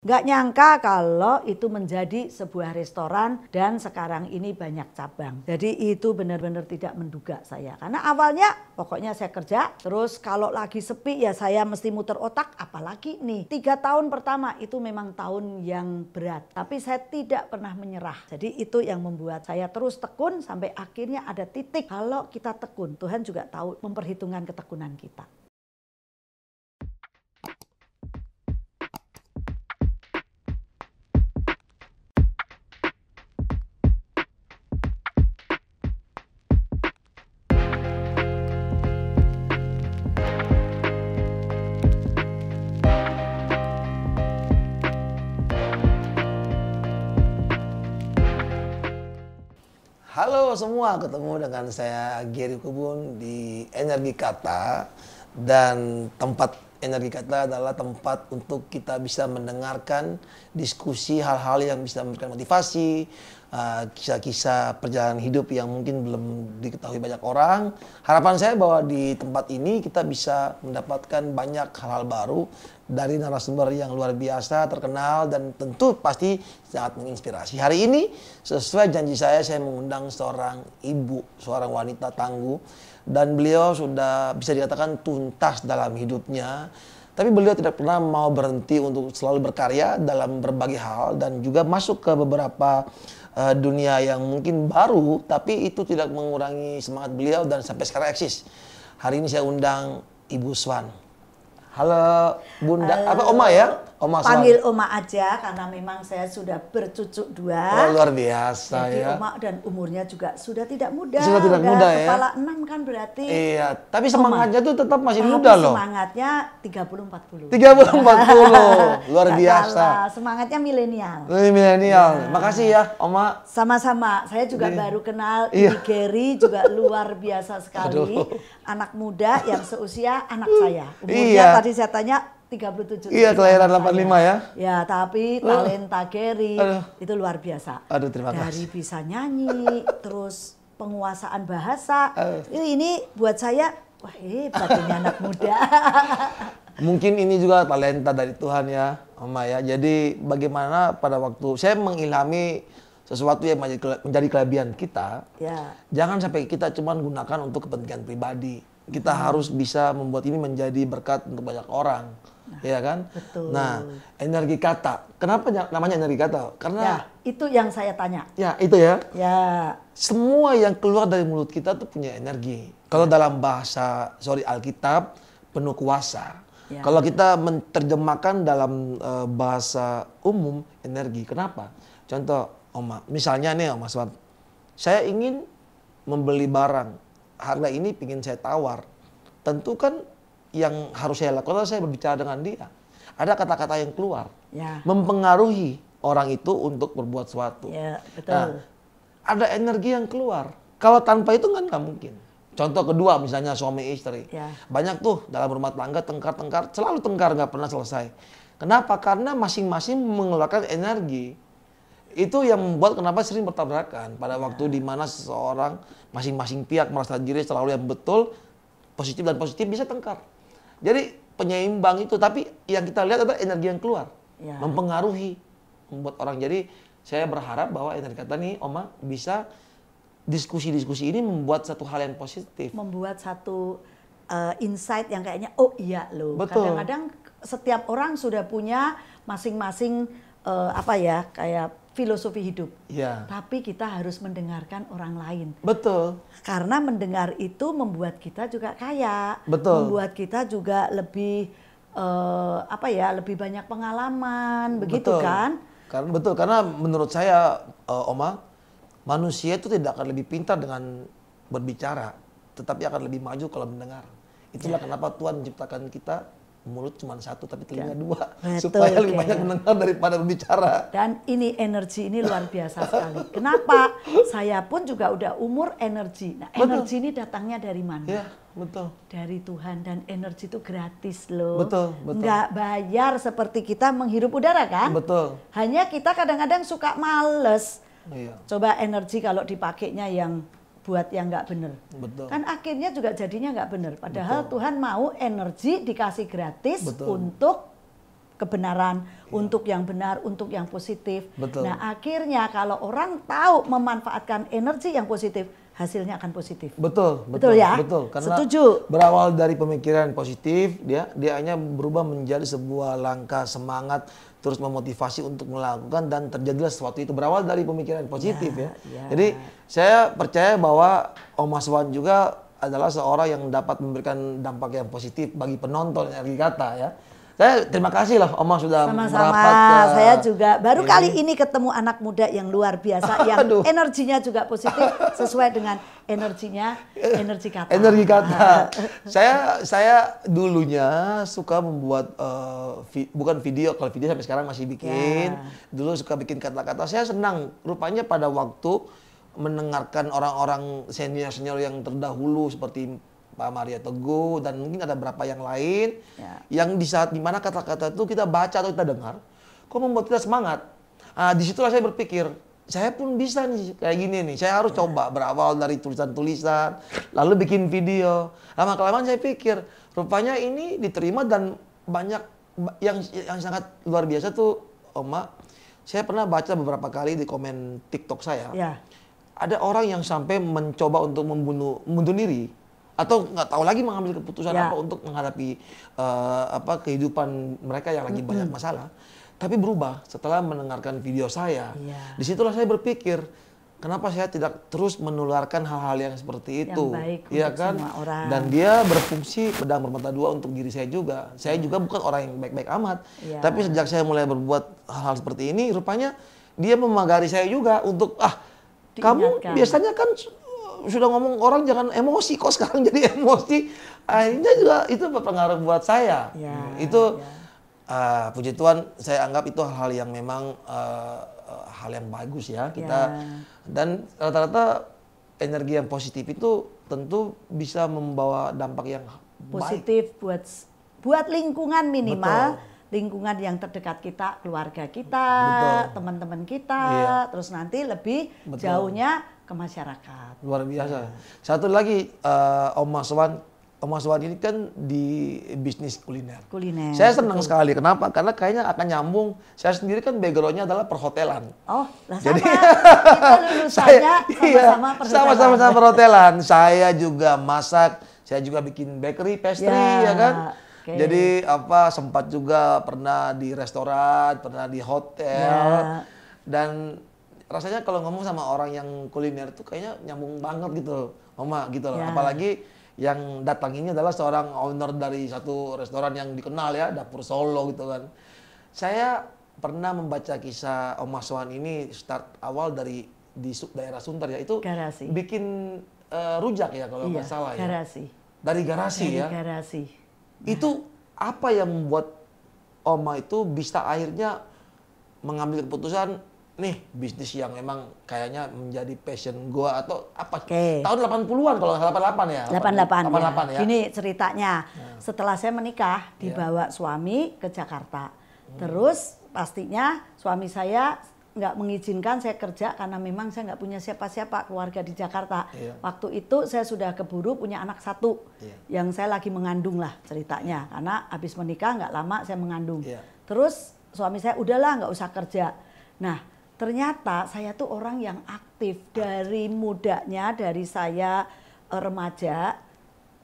Nggak nyangka kalau itu menjadi sebuah restoran dan sekarang ini banyak cabang. Jadi itu benar-benar tidak menduga saya. Karena awalnya pokoknya saya kerja, terus kalau lagi sepi ya saya mesti muter otak, apalagi nih. 3 tahun pertama itu memang tahun yang berat. Tapi saya tidak pernah menyerah. Jadi itu yang membuat saya terus tekun sampai akhirnya ada titik. Kalau kita tekun, Tuhan juga tahu memperhitungkan ketekunan kita. Halo semua, ketemu dengan saya Gary Kubun di Energi Kata. Dan tempat Energi Kata adalah tempat untuk kita bisa mendengarkan diskusi hal-hal yang bisa memberikan motivasi, kisah-kisah perjalanan hidup yang mungkin belum diketahui banyak orang. Harapan saya bahwa di tempat ini kita bisa mendapatkan banyak hal-hal baru dari narasumber yang luar biasa, terkenal, dan tentu pasti sangat menginspirasi. Hari ini sesuai janji saya mengundang seorang ibu, seorang wanita tangguh, dan beliau sudah bisa dikatakan tuntas dalam hidupnya. Tapi beliau tidak pernah mau berhenti untuk selalu berkarya dalam berbagai hal dan juga masuk ke beberapa dunia yang mungkin baru, tapi itu tidak mengurangi semangat beliau dan sampai sekarang eksis. Hari ini saya undang Ibu Swan. Halo Bunda, Halo. apa Oma ya? Oma Swan. Panggil Oma aja karena memang saya sudah bercucuk 2. Oh, luar biasa. Jadi ya. Oma dan umurnya juga sudah tidak muda. Sudah tidak muda ya. Kepala 6 kan berarti. Iya, tapi semangatnya tuh tetap masih Tapi muda loh. semangatnya 30-40. 30-40, luar Nggak biasa. kalah, semangatnya milenial. Ini milenial. Makasih ya Oma. Sama-sama, saya juga baru kenal Iya. Ibu Gary, juga luar biasa sekali. Aduh. Anak muda yang seusia anak saya. Umurnya Iya. tadi saya tanya 37. Iya, kelahiran Anak 85 saya. ya. Ya, tapi talenta Gary Aduh. itu luar biasa. Aduh, terima Dari kasih. bisa nyanyi, terus penguasaan bahasa. Ini buat saya, wah hebat ini anak muda. Mungkin ini juga talenta dari Tuhan ya, Oma ya. Jadi bagaimana pada waktu saya mengilhami sesuatu yang menjadi kelebihan kita, Ya. jangan sampai kita cuma gunakan untuk kepentingan pribadi. Kita harus bisa membuat ini menjadi berkat untuk banyak orang, ya kan? betul. Nah, energi kata. Kenapa namanya energi kata? Karena Ya, itu yang saya tanya. ya itu ya. Ya. Semua yang keluar dari mulut kita tuh punya energi. Kalau dalam bahasa Alkitab, penuh kuasa. Ya. Kalau kita menerjemahkan dalam bahasa umum, energi. Kenapa? Contoh, Oma. Misalnya nih, Oma Swan. Saya ingin membeli barang. Harga ini ingin saya tawar. Tentu kan yang harus saya lakukan adalah saya berbicara dengan dia. Ada kata-kata yang keluar. Ya. Mempengaruhi orang itu untuk berbuat sesuatu. Ya, betul. Nah, ada energi yang keluar. Kalau tanpa itu kan nggak mungkin. Contoh kedua misalnya suami istri. Ya. Banyak tuh dalam rumah tangga tengkar-tengkar, selalu tengkar nggak pernah selesai. Kenapa? Karena masing-masing mengeluarkan energi. Itu yang membuat kenapa sering bertabrakan pada waktu di mana seseorang masing-masing pihak merasa diri selalu yang betul, positif dan positif bisa tengkar. Jadi penyeimbang itu, tapi yang kita lihat adalah energi yang keluar, Ya. mempengaruhi, membuat orang. Jadi saya berharap bahwa energi kata nih, Oma, bisa diskusi-diskusi ini membuat satu hal yang positif. Membuat satu insight yang kayaknya, oh iya loh. Betul. Kadang-kadang setiap orang sudah punya masing-masing kayak filosofi hidup. Iya. Tapi kita harus mendengarkan orang lain. Betul. Karena mendengar itu membuat kita juga kaya. Betul. Membuat kita juga lebih lebih banyak pengalaman, begitu Betul. kan? Karena menurut saya, Oma, manusia itu tidak akan lebih pintar dengan berbicara, tetapi akan lebih maju kalau mendengar. Itulah kenapa Tuhan menciptakan kita mulut cuma satu tapi telinga dua, Betul, supaya lebih Ken. banyak mendengar daripada berbicara. Dan ini energi ini luar biasa sekali. Kenapa? Saya pun juga udah umur energi. Nah, Betul. energi ini datangnya dari mana? Ya, betul. Dari Tuhan, dan energi itu gratis loh. Betul, betul. Nggak bayar seperti kita menghirup udara kan? Betul. Hanya kita kadang-kadang suka males. Iya. Coba energi kalau dipakainya yang buat yang nggak bener. Betul. Kan akhirnya juga jadinya nggak bener. Padahal Tuhan mau energi dikasih gratis Betul. untuk kebenaran, untuk yang benar, untuk yang positif. Betul. Nah, akhirnya kalau orang tahu memanfaatkan energi yang positif, hasilnya akan positif. Betul, Betul ya? betul. Karena setuju. berawal dari pemikiran positif, dia hanya berubah menjadi sebuah langkah semangat, terus memotivasi untuk melakukan, dan terjadilah sesuatu itu berawal dari pemikiran positif ya. Jadi saya percaya bahwa Om Aswan juga adalah seorang yang dapat memberikan dampak yang positif bagi penonton Energi Kata ya. Saya terima kasih lah Oma sudah merapat ke saya juga baru kali ini ketemu anak muda yang luar biasa yang energinya juga positif sesuai dengan energi kata. Energi Kata. saya dulunya suka membuat bukan video, kalau video sampai sekarang masih bikin. Dulu suka bikin kata-kata. Saya senang rupanya pada waktu mendengarkan orang-orang senior-senior yang terdahulu seperti Pak Maria Teguh dan mungkin ada beberapa yang lain yang di saat dimana kata-kata itu kita baca atau kita dengar kok membuat kita semangat. Disitulah saya berpikir saya pun bisa nih kayak gini nih, saya harus coba berawal dari tulisan-tulisan lalu bikin video. Lama-kelamaan saya pikir rupanya ini diterima dan banyak yang sangat luar biasa tuh Oma. Saya pernah baca beberapa kali di komen TikTok saya ada orang yang sampai mencoba untuk membunuh diri atau nggak tahu lagi mengambil keputusan apa untuk menghadapi kehidupan mereka yang lagi banyak masalah, tapi berubah setelah mendengarkan video saya. Disitulah saya berpikir kenapa saya tidak terus menularkan hal-hal yang seperti itu, ya kan? Dan dia berfungsi pedang bermata dua untuk diri saya juga. Saya juga bukan orang yang baik-baik amat, tapi sejak saya mulai berbuat hal-hal seperti ini, rupanya dia memagari saya juga untuk kamu biasanya kan sudah ngomong orang jangan emosi, kok sekarang jadi emosi. Akhirnya juga itu berpengaruh buat saya. Itu puji Tuhan, saya anggap itu hal-hal yang memang hal yang bagus ya kita. Dan rata-rata energi yang positif itu tentu bisa membawa dampak yang positif buat lingkungan minimal. Lingkungan yang terdekat kita, keluarga kita, teman-teman kita, terus nanti lebih jauhnya ke masyarakat. Luar biasa. Satu lagi Om Aswan ini kan di bisnis kuliner. Saya senang sekali. Kenapa? Karena kayaknya akan nyambung. Saya sendiri kan backgroundnya adalah perhotelan. Oh, lah sama. Kita lulusannya sama-sama perhotelan. Saya juga masak. Saya juga bikin bakery, pastry, ya kan. Jadi sempat juga pernah di restoran, pernah di hotel, dan rasanya kalau ngomong sama orang yang kuliner tuh kayaknya nyambung banget gitu, Oma gitu loh. Apalagi yang datang ini adalah seorang owner dari satu restoran yang dikenal ya, Dapur Solo gitu kan. Saya pernah membaca kisah Om Aswan ini start awal dari di daerah Sunter ya, itu bikin rujak ya kalau nggak salah ya. Dari garasi. Itu apa yang membuat Oma itu bisa akhirnya mengambil keputusan nih bisnis yang memang kayaknya menjadi passion gua atau apa? Tahun 80-an kalau 88 ya. 88 ya. Gini ceritanya. Setelah saya menikah dibawa suami ke Jakarta. Terus pastinya suami saya nggak mengizinkan saya kerja karena memang saya nggak punya siapa-siapa keluarga di Jakarta. Waktu itu saya sudah keburu punya anak satu yang saya lagi mengandung lah ceritanya, karena habis menikah nggak lama saya mengandung. Terus suami saya udahlah nggak usah kerja. Nah ternyata saya tuh orang yang aktif dari mudanya, dari saya remaja.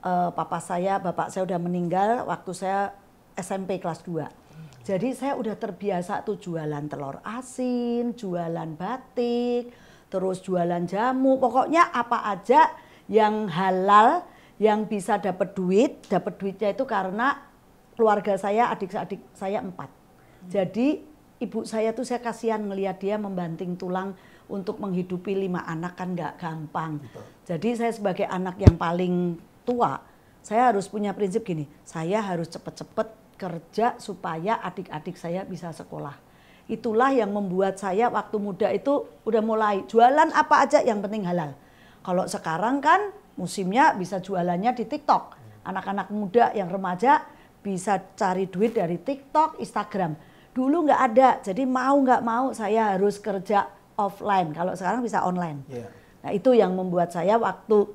Bapak saya udah meninggal waktu saya SMP kelas 2. Jadi saya udah terbiasa tuh jualan telur asin, jualan batik, terus jualan jamu. Pokoknya apa aja yang halal, yang bisa dapat duit. Dapat duitnya itu karena keluarga saya, adik-adik saya 4. Jadi ibu saya tuh saya kasihan ngelihat dia membanting tulang untuk menghidupi 5 anak kan nggak gampang. Jadi saya sebagai anak yang paling tua, saya harus punya prinsip gini, saya harus cepet-cepet kerja supaya adik-adik saya bisa sekolah. Itulah yang membuat saya waktu muda itu udah mulai jualan apa aja yang penting halal. Kalau sekarang kan musimnya bisa jualannya di TikTok. Anak-anak muda yang remaja bisa cari duit dari TikTok, Instagram. Dulu nggak ada, jadi mau nggak mau saya harus kerja offline. Kalau sekarang bisa online. Nah itu yang membuat saya waktu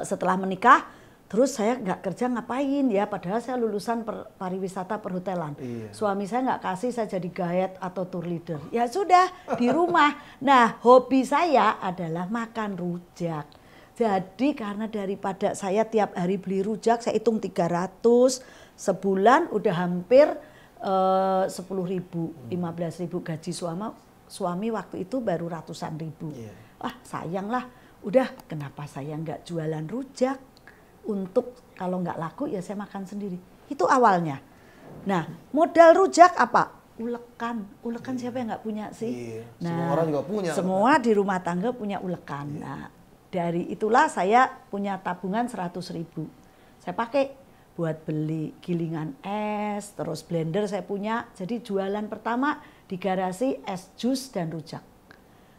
setelah menikah Terus saya nggak kerja ngapain ya, padahal saya lulusan pariwisata perhotelan. Suami saya nggak kasih saya jadi guide atau tour leader. Ya sudah, di rumah. Nah, hobi saya adalah makan rujak. Jadi karena daripada saya tiap hari beli rujak, saya hitung 300, sebulan udah hampir 10.000, 15.000 gaji suami waktu itu baru ratusan ribu. Wah sayang lah, udah kenapa saya nggak jualan rujak? Untuk kalau nggak laku ya saya makan sendiri. Itu awalnya. Nah modal rujak apa? Ulekan. Ulekan siapa yang nggak punya sih? Nah, semua orang juga punya. Semua di rumah tangga punya ulekan. Nah dari itulah saya punya tabungan 100.000. Saya pakai buat beli gilingan es, terus blender saya punya. Jadi jualan pertama di garasi es jus dan rujak.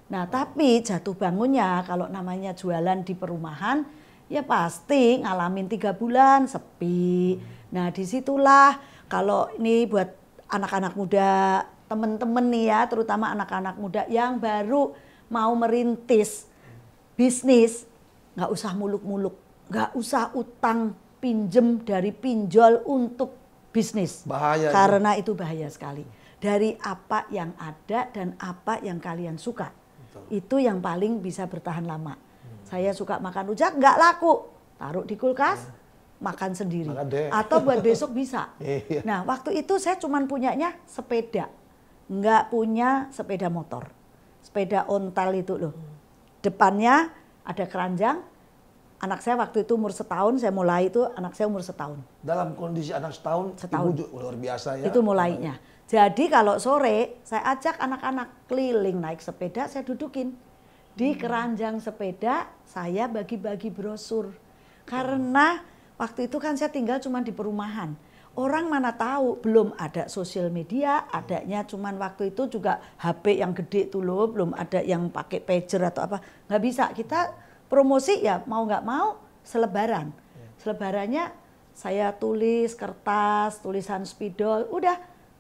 Nah tapi jatuh bangunnya kalau namanya jualan di perumahan, ya pasti ngalamin 3 bulan sepi. Nah disitulah kalau ini buat anak-anak muda, temen-temen nih ya, terutama anak-anak muda yang baru mau merintis bisnis, nggak usah muluk-muluk, nggak usah utang pinjem dari pinjol untuk bisnis. Bahaya. Karena itu bahaya sekali. Dari apa yang ada dan apa yang kalian suka. Betul. Itu yang paling bisa bertahan lama. Saya suka makan rujak, nggak laku. Taruh di kulkas, makan sendiri. Atau buat besok bisa. Nah waktu itu saya cuman punyanya sepeda. Nggak punya sepeda motor. Sepeda ontel itu loh. Depannya ada keranjang. Anak saya waktu itu umur setahun, saya mulai itu anak saya umur setahun. Dalam kondisi anak setahun. Ibu luar biasa ya. Itu mulainya. Jadi kalau sore saya ajak anak-anak keliling naik sepeda, saya dudukin. Di keranjang sepeda saya bagi-bagi brosur. Karena waktu itu kan saya tinggal cuma di perumahan. Orang mana tahu, belum ada sosial media, adanya cuman waktu itu juga HP yang gede tuh loh, belum ada yang pakai pager atau apa. Nggak bisa, kita promosi ya mau nggak mau selebaran. Selebarannya saya tulis kertas, tulisan spidol, udah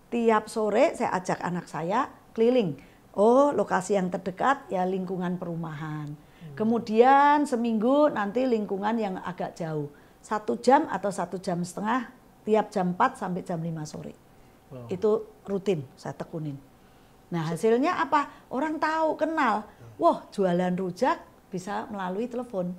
tiap sore saya ajak anak saya keliling. Oh lokasi yang terdekat ya lingkungan perumahan. Kemudian seminggu nanti lingkungan yang agak jauh. 1 jam atau 1,5 jam tiap jam 4 sampai jam 5 sore. Itu rutin saya tekunin. Nah hasilnya apa? Orang tahu, kenal. Wah jualan rujak bisa melalui telepon.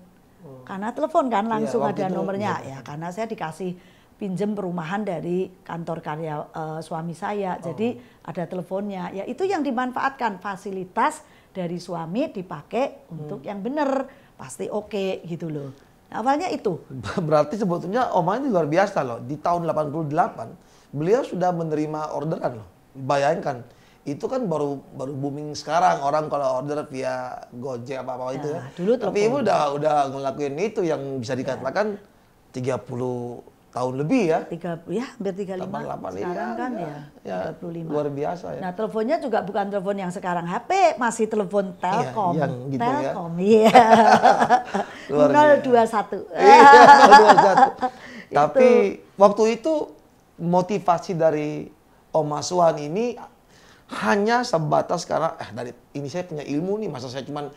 Karena telepon kan langsung ada nomornya. Ya karena saya dikasih pinjem perumahan dari kantor karya suami saya. Jadi ada teleponnya. Ya itu yang dimanfaatkan, fasilitas dari suami dipakai untuk yang benar. Pasti oke gitu loh. Awalnya itu. Berarti sebetulnya Oma ini luar biasa loh. Di tahun 88 beliau sudah menerima orderan loh. Bayangkan. Itu kan baru booming sekarang orang kalau order via Gojek apa itu ya. Dulu tapi ibu udah ngelakuin itu yang bisa dikatakan 30 tahun lebih ya. Hampir 35 sekarang kan ya 35. Luar biasa ya. Nah teleponnya juga bukan telepon yang sekarang HP, masih telepon Telkom. Yang gitu Telkom ya. Iya. 021. Tapi waktu itu motivasi dari Om Aswan ini hanya sebatas karena dari ini saya punya ilmu nih, masa saya cuman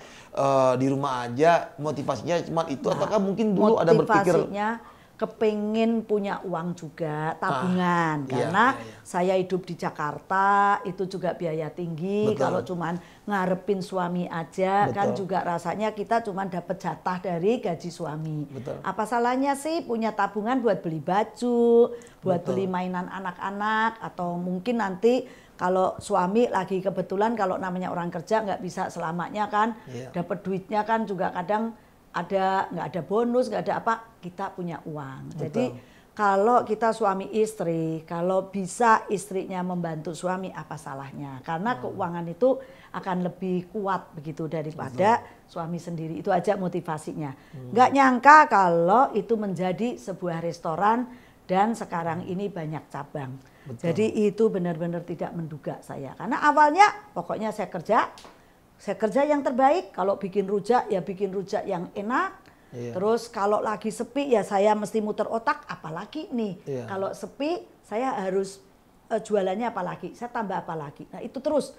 di rumah aja, motivasinya cuman itu ataukah mungkin dulu ada berpikir motivasinya kepengen punya uang juga, tabungan. Karena saya hidup di Jakarta, itu juga biaya tinggi. Kalau cuman ngarepin suami aja, kan juga rasanya kita cuman dapat jatah dari gaji suami. Apa salahnya sih punya tabungan buat beli baju, buat beli mainan anak-anak, atau mungkin nanti kalau suami lagi kebetulan kalau namanya orang kerja nggak bisa selamanya kan, dapat duitnya kan juga kadang nggak ada bonus, nggak ada apa, kita punya uang. Jadi kalau kita suami istri, kalau bisa istrinya membantu suami, apa salahnya? Karena keuangan itu akan lebih kuat begitu daripada suami sendiri. Itu aja motivasinya. Nggak nyangka kalau itu menjadi sebuah restoran dan sekarang ini banyak cabang. Jadi itu benar-benar tidak menduga saya. Karena awalnya pokoknya saya kerja yang terbaik. Kalau bikin rujak ya bikin rujak yang enak. Terus kalau lagi sepi ya saya mesti muter otak, apalagi nih. Kalau sepi saya harus jualannya apalagi, saya tambah apa lagi. Nah itu terus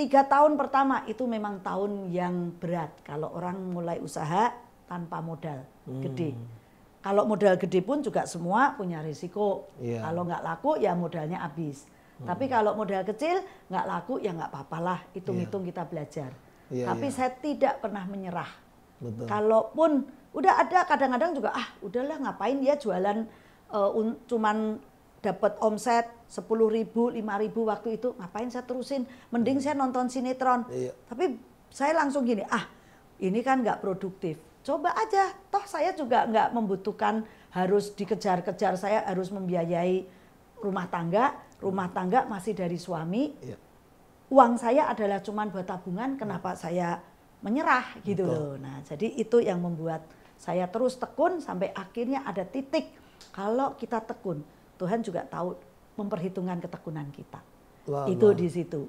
3 tahun pertama itu memang tahun yang berat. Kalau orang mulai usaha tanpa modal gede. Kalau modal gede pun juga semua punya risiko. Iya. Kalau nggak laku ya modalnya habis. Tapi kalau modal kecil nggak laku ya nggak apa-apalah. Hitung-hitung kita belajar. Iya, Tapi iya. saya tidak pernah menyerah. Betul. Kalaupun udah ada kadang-kadang juga udahlah ngapain dia jualan cuman dapat omset 10.000, 5.000 waktu itu, ngapain saya terusin? Mending saya nonton sinetron. Iya. Tapi saya langsung gini, ini kan nggak produktif. Coba aja, toh saya juga nggak membutuhkan harus dikejar-kejar, saya harus membiayai rumah tangga masih dari suami. Iya. Uang saya adalah cuman buat tabungan, kenapa saya menyerah gitu loh. Nah, jadi itu yang membuat saya terus tekun sampai akhirnya ada titik. Kalau kita tekun, Tuhan juga tahu memperhitungkan ketekunan kita. Wah, itu wah. di situ.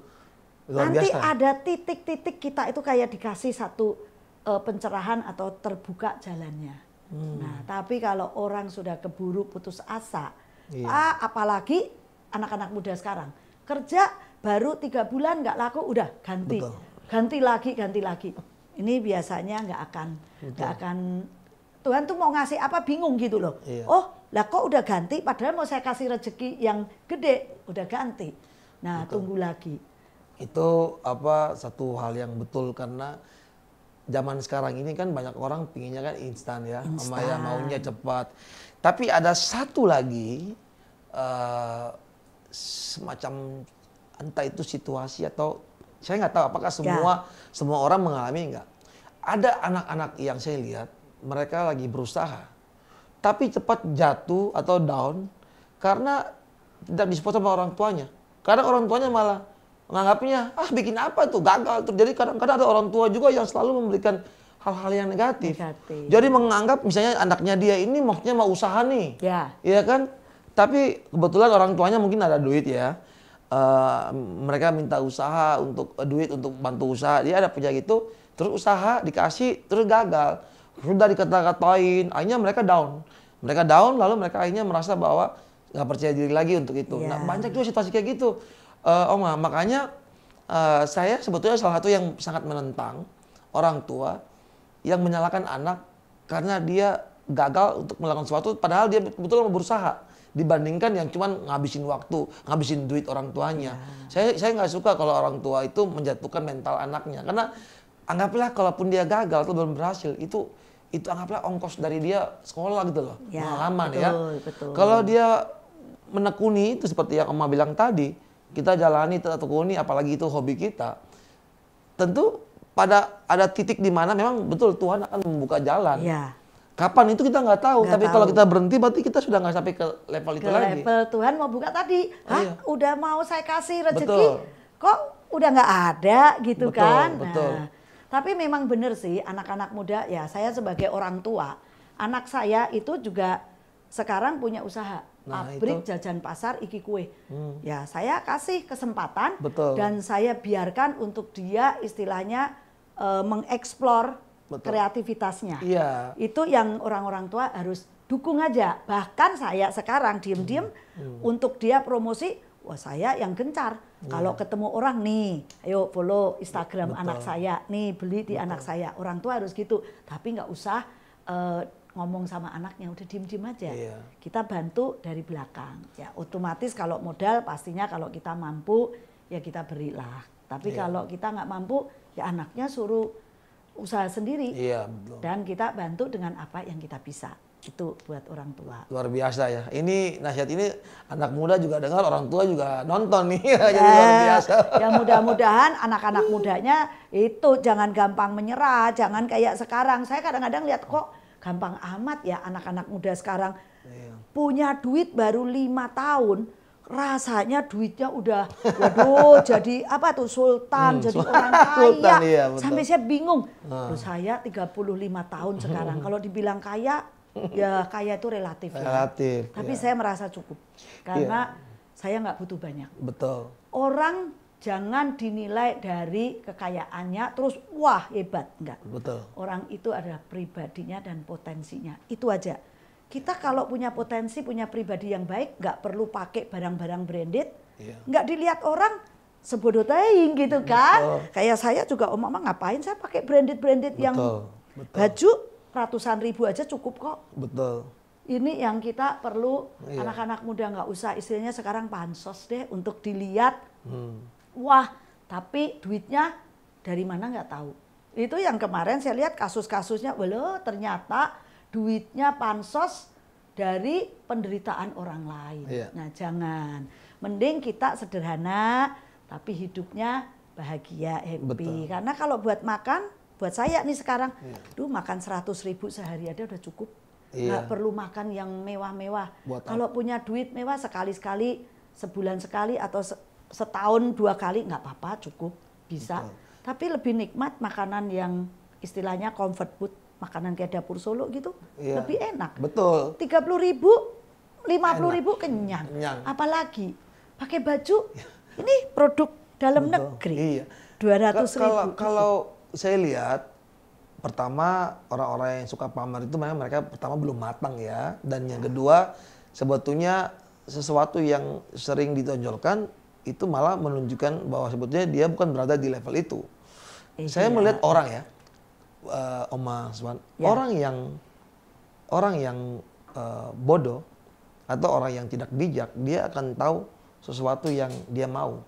Luar Nanti biasa. ada titik-titik kita itu kayak dikasih satu pencerahan atau terbuka jalannya. Nah, tapi kalau orang sudah keburu putus asa, Iya. apalagi anak-anak muda sekarang kerja baru 3 bulan nggak laku udah ganti, Betul. ganti lagi. Ini biasanya nggak akan. Tuhan tuh mau ngasih apa bingung gitu loh. Iya. Oh, lah kok udah ganti? Padahal mau saya kasih rezeki yang gede, udah ganti. Nah, tunggu lagi. Itu satu hal yang betul karena zaman sekarang ini kan banyak orang pinginnya kan instan ya, sama ya maunya cepat. Tapi ada satu lagi semacam entah itu situasi atau saya nggak tahu apakah semua orang mengalami enggak. Ada anak-anak yang saya lihat mereka lagi berusaha tapi cepat jatuh atau down karena tidak disupport sama orang tuanya. Karena orang tuanya malah menganggapnya bikin apa tuh gagal. Jadi kadang-kadang ada orang tua juga yang selalu memberikan hal-hal yang negatif. Jadi menganggap misalnya anaknya dia ini maksudnya mau usaha nih. Iya kan? Tapi kebetulan orang tuanya mungkin ada duit ya. Mereka minta usaha untuk duit untuk bantu usaha. Dia ada punya gitu, terus usaha dikasih terus gagal. Sudah dikata-katain, akhirnya mereka down. Mereka down lalu mereka akhirnya merasa bahwa nggak percaya diri lagi untuk itu. Nah, banyak juga situasi kayak gitu. Oma, makanya saya sebetulnya salah satu yang sangat menentang orang tua yang menyalahkan anak karena dia gagal untuk melakukan sesuatu padahal dia betul-betul mau berusaha dibandingkan yang cuman ngabisin waktu, ngabisin duit orang tuanya. Saya nggak suka kalau orang tua itu menjatuhkan mental anaknya karena anggaplah kalaupun dia gagal atau belum berhasil itu anggaplah ongkos dari dia sekolah gitu loh, pengalaman ya. Kalau dia menekuni itu seperti yang Oma bilang tadi, kita jalani atau tekuni apalagi itu hobi kita, tentu pada ada titik di mana memang betul Tuhan akan membuka jalan. Kapan itu kita nggak tahu, tapi kalau kita berhenti berarti kita sudah nggak sampai ke level itu lagi. Level Tuhan mau buka tadi, udah mau saya kasih rezeki, kok udah nggak ada gitu kan. Nah, tapi memang benar sih anak-anak muda ya, saya sebagai orang tua, anak saya itu juga sekarang punya usaha. Pabrik jajan pasar iki kue. Ya saya kasih kesempatan dan saya biarkan untuk dia istilahnya mengeksplor kreativitasnya. Itu yang orang-orang tua harus dukung aja. Bahkan saya sekarang diem-diem untuk dia promosi, wah saya yang gencar. Kalau ketemu orang nih, ayo follow Instagram anak saya, nih beli di anak saya. Orang tua harus gitu, tapi nggak usah ngomong sama anaknya, udah diem-diem aja. Kita bantu dari belakang. Ya otomatis kalau modal pastinya kalau kita mampu ya kita berilah. Tapi kalau kita nggak mampu ya anaknya suruh usaha sendiri. Dan kita bantu dengan apa yang kita bisa. Itu buat orang tua. Luar biasa ya. Ini nasihat ini anak muda juga dengar, orang tua juga nonton nih. Jadi luar biasa. Ya mudah-mudahan anak-anak mudanya itu jangan gampang menyerah, jangan kayak sekarang. Saya kadang-kadang lihat kok gampang amat ya anak-anak muda sekarang. Punya duit baru 5 tahun, rasanya duitnya udah waduh jadi apa tuh sultan, jadi orang kaya. Sultan, sampai saya bingung. Loh saya 35 tahun sekarang, kalau dibilang kaya ya kaya itu relatif. Tapi saya merasa cukup karena saya nggak butuh banyak. Orang jangan dinilai dari kekayaannya terus wah hebat, enggak. Orang itu adalah pribadinya dan potensinya. Itu aja. Kita kalau punya potensi, punya pribadi yang baik, nggak perlu pakai barang-barang branded, nggak dilihat orang sebodoh teing gitu kan. Kayak saya juga Mama ngapain saya pakai branded yang baju ratusan ribu aja cukup kok. Ini yang kita perlu Iya. anak-anak muda nggak usah istilahnya sekarang pansos deh untuk dilihat. Wah, tapi duitnya dari mana nggak tahu. Itu yang kemarin saya lihat kasus-kasusnya, walau ternyata duitnya pansos dari penderitaan orang lain. Iya. Nah jangan, mending kita sederhana tapi hidupnya bahagia, happy. Betul. Karena kalau buat makan, buat saya nih sekarang, makan 100.000 sehari aja udah cukup. Nggak perlu makan yang mewah-mewah. Kalau punya duit mewah sekali-sekali, sebulan sekali atau setahun 2 kali nggak apa-apa, cukup, bisa. Betul. Tapi lebih nikmat makanan yang istilahnya comfort food, makanan kayak dapur Solo gitu, Iya. lebih enak. Betul. 30.000, 50.000 kenyang. Apalagi pakai baju, ini produk dalam negeri. Iya. 200.000. Kalau saya lihat, pertama orang-orang yang suka pamer itu memang mereka pertama belum matang ya. Dan yang kedua, sebetulnya sesuatu yang sering ditonjolkan itu malah menunjukkan bahwa sebetulnya dia bukan berada di level itu. Saya melihat orang ya, Oma Swan, orang yang bodoh atau orang yang tidak bijak, dia akan tahu sesuatu yang dia mau.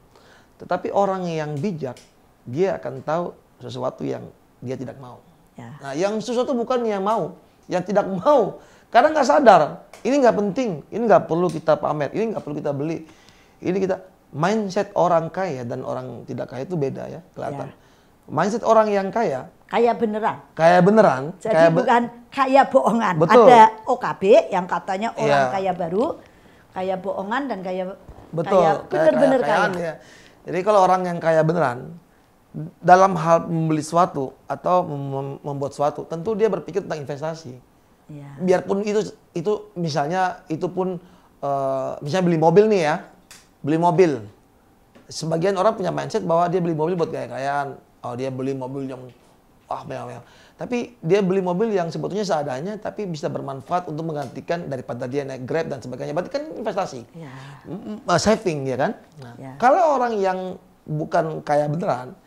Tetapi orang yang bijak, dia akan tahu sesuatu yang dia tidak mau. Ya. Nah, yang sesuatu bukan yang mau, yang tidak mau. Karena nggak sadar, ini nggak penting, ini nggak perlu kita pamer, ini nggak perlu kita beli. Ini kita, mindset orang kaya dan orang tidak kaya itu beda ya, kelihatan. Ya. Mindset orang yang kaya, Kaya beneran. kaya beneran. Jadi bukan kaya bohongan. Betul. Ada OKB yang katanya orang Iya. kaya baru, kaya bohongan dan kaya Betul, kaya bener-bener kaya. kaya-kayaan ya. Jadi kalau orang yang kaya beneran, dalam hal membeli sesuatu atau membuat sesuatu, tentu dia berpikir tentang investasi. Ya. Biarpun itu misalnya itu pun misalnya beli mobil nih ya, beli mobil. Sebagian orang punya mindset bahwa dia beli mobil buat gaya-gayaan. Oh, dia beli mobil yang mewah-mewah. Tapi dia beli mobil yang sebetulnya seadanya tapi bisa bermanfaat untuk menggantikan daripada dia naik Grab dan sebagainya. Berarti kan investasi. Ya. Saving ya kan? Nah, Ya. kalau orang yang bukan kaya beneran,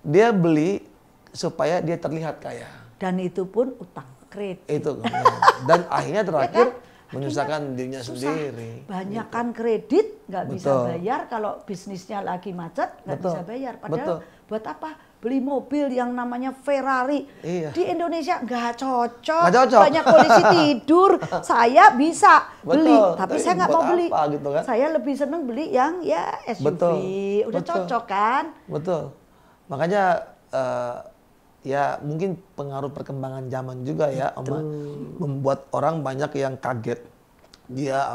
dia beli supaya dia terlihat kaya. Dan itu pun utang kredit. Itu. Dan akhirnya terakhir Ya kan? menyusahkan dirinya Susah. sendiri. Banyakan kredit nggak bisa Betul. bayar, kalau bisnisnya lagi macet nggak Betul. bisa bayar. Padahal Betul. buat apa? Beli mobil yang namanya Ferrari Iya. di Indonesia nggak cocok. Nggak cocok. Banyak polisi tidur. Saya bisa beli, Betul. tapi Tapi saya nggak buat mau beli. apa gitu kan? Saya lebih seneng beli yang ya SUV. Betul. Udah Betul. cocok kan? Betul. Makanya ya mungkin pengaruh perkembangan zaman juga ya, Oma, membuat orang banyak yang kaget. Dia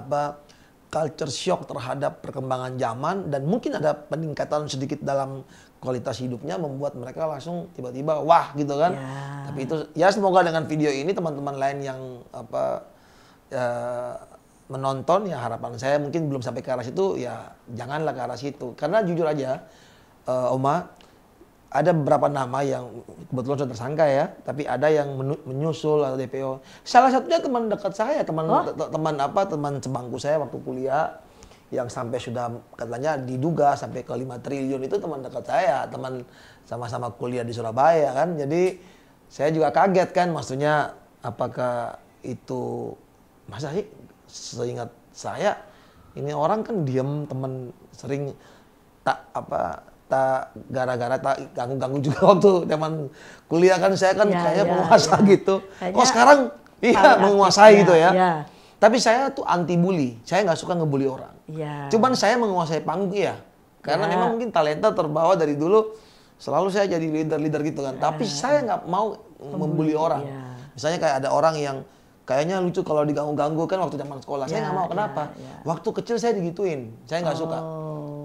culture shock terhadap perkembangan zaman dan mungkin ada peningkatan sedikit dalam kualitas hidupnya membuat mereka langsung tiba-tiba wah gitu kan. Ya. Tapi itu ya semoga dengan video ini teman-teman lain yang menonton ya, harapan saya mungkin belum sampai ke arah situ ya janganlah ke arah situ. Karena jujur aja Oma, ada beberapa nama yang kebetulan sudah tersangka ya, tapi ada yang menyusul atau DPO. Salah satunya teman dekat saya, teman sebangku saya waktu kuliah yang sampai sudah katanya diduga sampai ke 5 triliun itu teman dekat saya, teman sama-sama kuliah di Surabaya kan. Jadi saya juga kaget kan, maksudnya apakah itu masa sih, seingat saya ini orang kan diam, teman sering tak gara-gara tak ganggu-ganggu juga waktu teman kuliah kan, saya kan kayaknya penguasa gitu. Kayaknya Kok sekarang menguasai gitu ya. Tapi saya tuh anti bully, saya nggak suka ngebully orang. Ya. Cuman saya menguasai panggung ya, karena memang mungkin talenta terbawa dari dulu, selalu saya jadi leader-leader gitu kan. Tapi saya nggak mau membuli orang. Misalnya kayak ada orang yang kayaknya lucu kalau diganggu-ganggu kan waktu zaman sekolah. Saya nggak mau, kenapa? Waktu kecil saya digituin, saya nggak suka.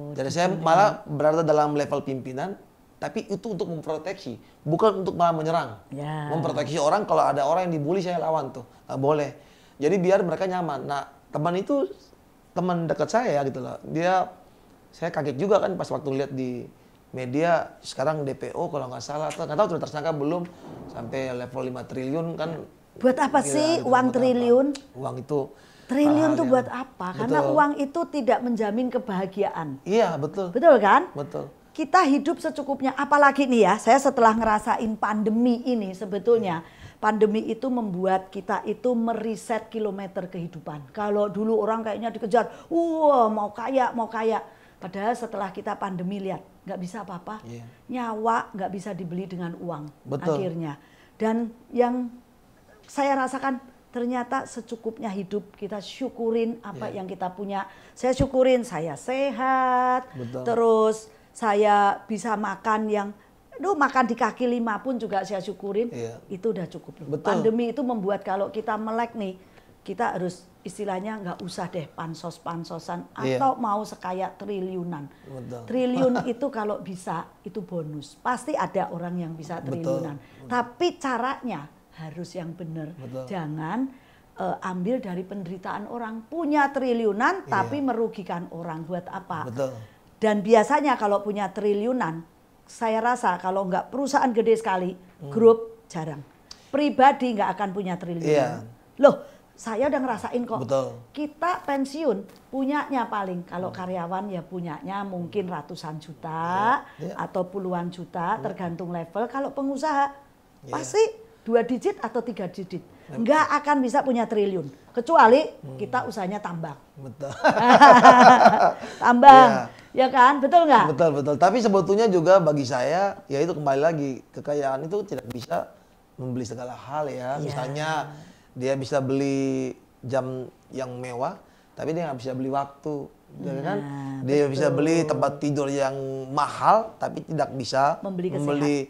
Jadi saya malah berada dalam level pimpinan, tapi itu untuk memproteksi, bukan untuk malah menyerang. Memproteksi orang, kalau ada orang yang dibully saya lawan tuh, nggak boleh. Jadi biar mereka nyaman. Nah, teman itu teman dekat saya gitu loh. Saya kaget juga kan pas waktu lihat di media sekarang DPO kalau nggak salah, nggak tahu sudah tersangka belum, sampai level 5 triliun kan. Buat apa sih uang triliun? Uang itu. Triliun tuh buat apa? Karena uang itu tidak menjamin kebahagiaan. Iya, betul. Betul kan? Betul. kita hidup secukupnya. Apalagi nih ya, saya setelah ngerasain pandemi ini sebetulnya. Pandemi itu membuat kita itu meriset kilometer kehidupan. Kalau dulu orang kayaknya dikejar, wah mau kaya, mau kaya. Padahal setelah kita pandemi lihat, nggak bisa apa-apa. Nyawa nggak bisa dibeli dengan uang. Betul. Akhirnya. Dan yang saya rasakan ternyata secukupnya hidup, kita syukurin apa yang kita punya. Saya syukurin saya sehat, terus saya bisa makan yang makan di kaki 5 pun juga saya syukurin, itu udah cukup loh. Pandemi itu membuat kalau kita melek nih, kita harus istilahnya nggak usah deh pansos-pansosan atau mau sekaya triliunan. Triliun itu kalau bisa itu bonus, pasti ada orang yang bisa triliunan. Tapi caranya harus yang benar, jangan ambil dari penderitaan orang. Punya triliunan tapi merugikan orang, buat apa? Dan biasanya kalau punya triliunan, saya rasa kalau nggak perusahaan gede sekali, grup jarang. Pribadi nggak akan punya triliunan. Loh, saya udah ngerasain kok. Kita pensiun, punyanya paling. Kalau karyawan ya punyanya mungkin ratusan juta atau puluhan juta, tergantung level. Kalau pengusaha, pasti 2 digit atau 3 digit. Nggak akan bisa punya triliun. Kecuali kita usahanya tambang. Tambang. Ya kan, betul nggak? Betul. Tapi sebetulnya juga bagi saya, ya itu kembali lagi, kekayaan itu tidak bisa membeli segala hal ya. Misalnya dia bisa beli jam yang mewah, tapi dia nggak bisa beli waktu, kan? Dia bisa beli tempat tidur yang mahal, tapi tidak bisa membeli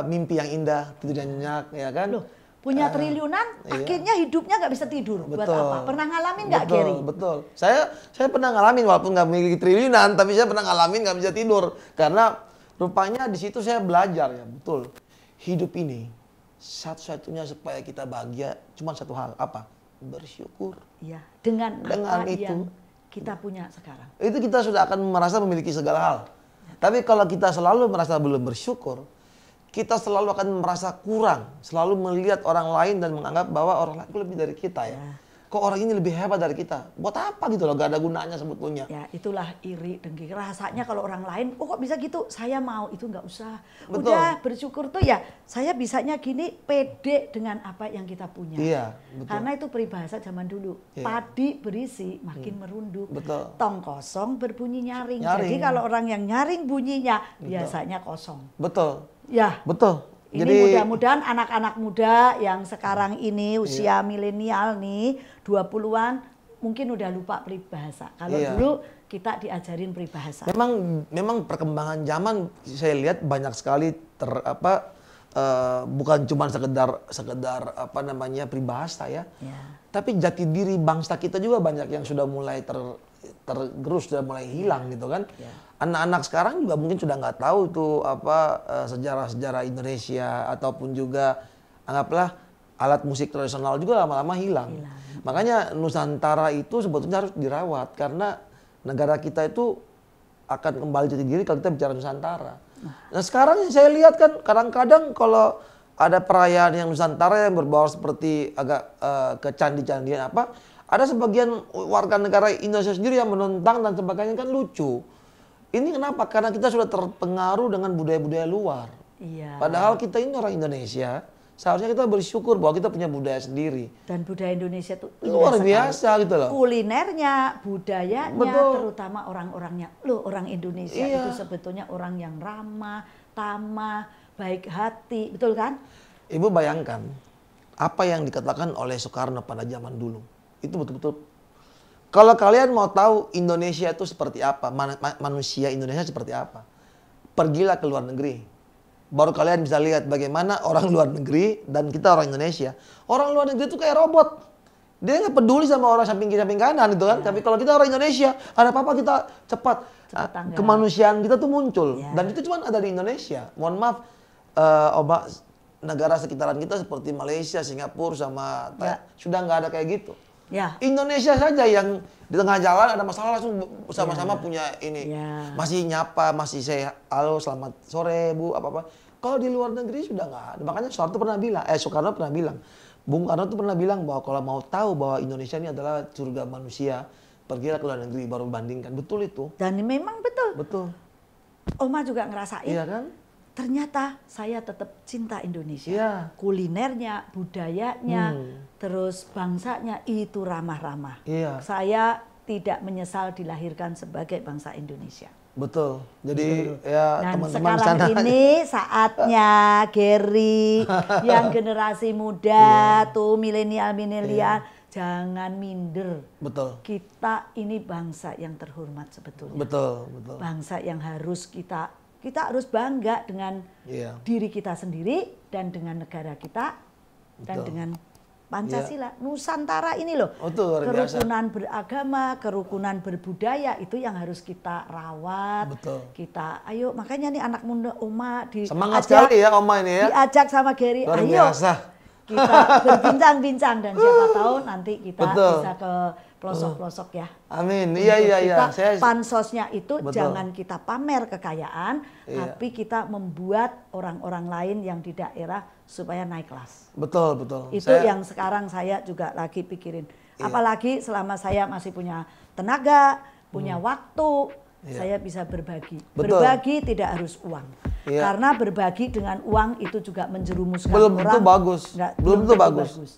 mimpi yang indah, tidur yang nyenyak, ya kan? Loh, punya triliunan, akhirnya hidupnya nggak bisa tidur. Buat apa? Pernah ngalamin nggak, Gary? Betul. Saya pernah ngalamin walaupun nggak memiliki triliunan, tapi saya pernah ngalamin nggak bisa tidur karena rupanya di situ saya belajar ya, betul. Hidup ini satu-satunya supaya kita bahagia cuma satu hal, apa? Bersyukur. Iya. Dengan apa itu yang kita punya sekarang. Itu kita sudah akan merasa memiliki segala hal. Tapi kalau kita selalu merasa belum bersyukur, kita selalu akan merasa kurang, selalu melihat orang lain dan menganggap bahwa orang lain itu lebih dari kita ya. Kok orang ini lebih hebat dari kita? Buat apa gitu loh, gak ada gunanya sebetulnya. Ya itulah iri, dengki. Rasanya kalau orang lain, kok bisa gitu? Saya mau, itu nggak usah. Udah bersyukur tuh ya, saya bisanya gini, pede dengan apa yang kita punya. Karena itu peribahasa zaman dulu. Padi berisi, makin merunduk. Tong kosong berbunyi nyaring. Jadi kalau orang yang nyaring bunyinya, biasanya kosong. Ya, ini mudah-mudahan anak-anak muda yang sekarang ini usia milenial nih, 20-an mungkin udah lupa peribahasa. Kalau dulu kita diajarin peribahasa. Memang perkembangan zaman saya lihat banyak sekali bukan cuma sekedar apa namanya peribahasa ya. Tapi jati diri bangsa kita juga banyak yang sudah mulai tergerus, sudah mulai hilang gitu kan. Anak-anak sekarang juga mungkin sudah nggak tahu tuh apa sejarah-sejarah Indonesia ataupun juga anggaplah alat musik tradisional juga lama-lama hilang. Makanya Nusantara itu sebetulnya harus dirawat karena negara kita itu akan kembali jati diri kalau kita bicara Nusantara. Nah sekarang saya lihat kan kadang-kadang kalau ada perayaan yang Nusantara yang berbau seperti agak ke candi-candian apa, ada sebagian warga negara Indonesia sendiri yang menentang dan sebagainya, kan lucu. Ini kenapa? Karena kita sudah terpengaruh dengan budaya-budaya luar. Padahal kita ini orang Indonesia, seharusnya kita bersyukur bahwa kita punya budaya sendiri. Dan budaya Indonesia itu luar biasa gitu loh. Kulinernya, budayanya, terutama orang-orangnya. Loh, orang Indonesia itu sebetulnya orang yang ramah, tamah, baik hati, betul kan? Ibu bayangkan apa yang dikatakan oleh Soekarno pada zaman dulu. Itu betul-betul. Kalau kalian mau tahu Indonesia itu seperti apa, manusia Indonesia seperti apa, pergilah ke luar negeri. Baru kalian bisa lihat bagaimana orang luar negeri dan kita orang Indonesia. Orang luar negeri itu kayak robot. Dia nggak peduli sama orang samping kiri samping kanan gitu kan. Tapi kalau kita orang Indonesia, ada apa-apa kita cepat. Kemanusiaan kita tuh muncul. Dan itu cuma ada di Indonesia. Mohon maaf, negara sekitaran kita seperti Malaysia, Singapura sama sudah nggak ada kayak gitu. Indonesia saja yang di tengah jalan ada masalah langsung sama-sama punya ini. Masih nyapa, masih saya halo selamat sore Bu, apa-apa. Kalau di luar negeri sudah nggak ada. Makanya Soekarno pernah bilang, Bung Karno tuh pernah bilang bahwa kalau mau tahu bahwa Indonesia ini adalah surga manusia, pergilah ke luar negeri baru bandingkan. Betul itu. Dan memang betul. Betul. Oma juga ngerasain. Iya kan? Ternyata saya tetap cinta Indonesia. Iya. Kulinernya, budayanya, terus bangsanya itu ramah-ramah. Iya. Saya tidak menyesal dilahirkan sebagai bangsa Indonesia. Betul. Jadi ya Dan teman-teman sekarang sana. ini saatnya Gary yang generasi muda tuh milenial jangan minder. Betul. Kita ini bangsa yang terhormat sebetulnya. Betul, betul. Bangsa yang harus kita harus bangga dengan diri kita sendiri dan dengan negara kita dan dengan Pancasila. Nusantara ini loh, kerukunan beragama, kerukunan berbudaya itu yang harus kita rawat. Betul. Kita, ayo makanya nih anak muda Oma semangat sekali ya Oma ini ya. Diajak sama Gary, luar ayo biasa. Kita berbincang-bincang dan siapa tahu nanti kita bisa ke pelosok-pelosok ya. Amin. Iya. Pansosnya itu jangan kita pamer kekayaan, tapi kita membuat orang-orang lain yang di daerah supaya naik kelas. Betul, betul. Itu yang sekarang saya juga lagi pikirin. Apalagi selama saya masih punya tenaga, punya waktu, saya bisa berbagi. Berbagi tidak harus uang. Karena berbagi dengan uang itu juga menjerumuskan orang. Belum tentu bagus.